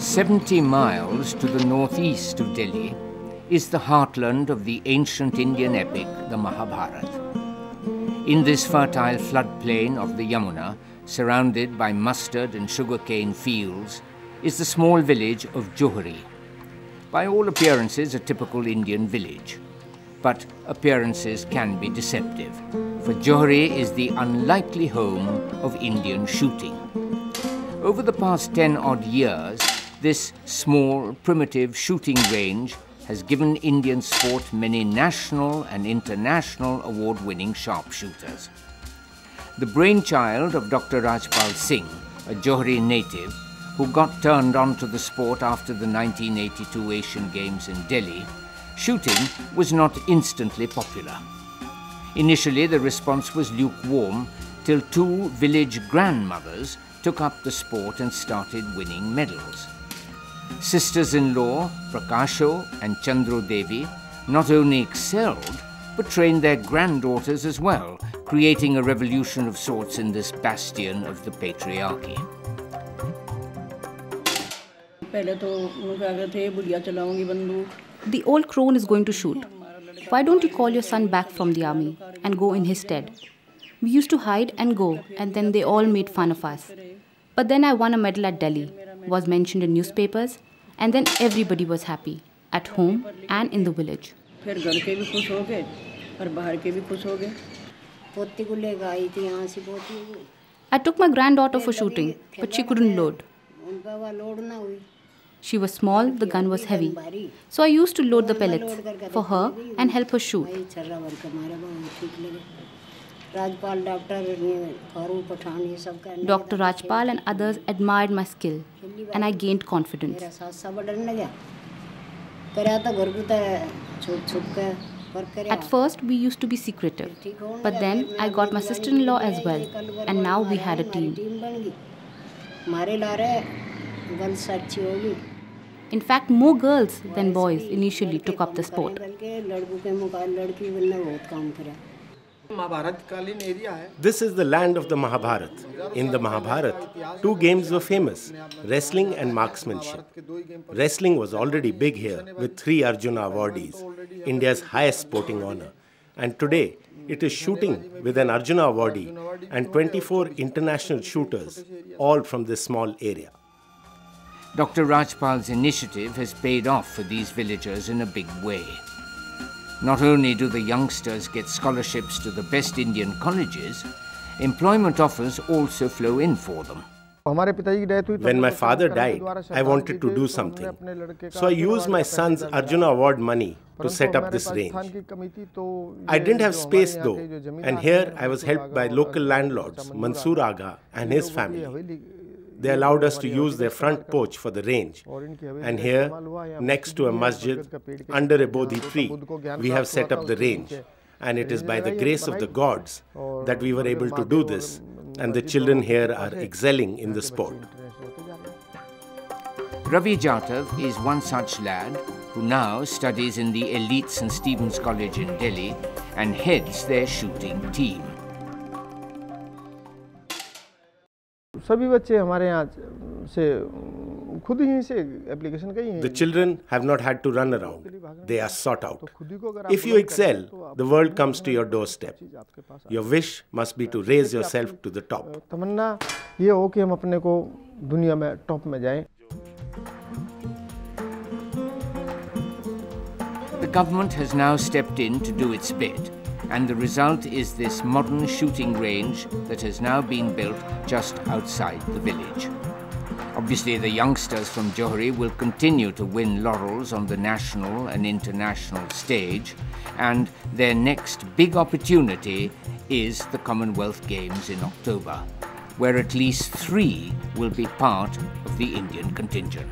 70 miles to the northeast of Delhi is the heartland of the ancient Indian epic, the Mahabharata. In this fertile floodplain of the Yamuna, surrounded by mustard and sugarcane fields, is the small village of Johri. By all appearances, a typical Indian village. But appearances can be deceptive, for Johri is the unlikely home of Indian shooting. Over the past 10-odd years, this small, primitive shooting range has given Indian sport many national and international award-winning sharpshooters. The brainchild of Dr. Rajpal Singh, a Johri native, who got turned on to the sport after the 1982 Asian Games in Delhi, shooting was not instantly popular. Initially, the response was lukewarm, till two village grandmothers took up the sport and started winning medals. Sisters-in-law Prakasho and Chandro Devi not only excelled, but trained their granddaughters as well, creating a revolution of sorts in this bastion of the patriarchy. The old crone is going to shoot. Why don't you call your son back from the army and go in his stead? We used to hide and go, and then they all made fun of us. But then I won a medal at Delhi, was mentioned in newspapers, and then everybody was happy, at home and in the village. I took my granddaughter for shooting, but she couldn't load. She was small, the gun was heavy, so I used to load the pellets for her and help her shoot. Dr. Rajpal and others admired my skill, and I gained confidence. At first, we used to be secretive, but then I got my sister-in-law as well, and now we had a team. In fact, more girls than boys initially took up the sport. This is the land of the Mahabharata. In the Mahabharata, two games were famous, wrestling and marksmanship. Wrestling was already big here with 3 Arjuna awardees, India's highest sporting honor. And today, it is shooting with an Arjuna awardee and 24 international shooters, all from this small area. Dr. Rajpal's initiative has paid off for these villagers in a big way. Not only do the youngsters get scholarships to the best Indian colleges, employment offers also flow in for them. When my father died, I wanted to do something. So I used my son's Arjuna Award money to set up this range. I didn't have space though, and here I was helped by local landlords, Mansoor Agha and his family. They allowed us to use their front porch for the range. And here, next to a masjid, under a bodhi tree, we have set up the range. And it is by the grace of the gods that we were able to do this. And the children here are excelling in the sport. Ravi Jatav is one such lad who now studies in the elite St. Stephen's College in Delhi and heads their shooting team. The children have not had to run around. They are sought out. If you excel, the world comes to your doorstep. Your wish must be to raise yourself to the top. The government has now stepped in to do its bit, and the result is this modern shooting range that has now been built just outside the village. Obviously, the youngsters from Johri will continue to win laurels on the national and international stage, and their next big opportunity is the Commonwealth Games in October, where at least 3 will be part of the Indian contingent.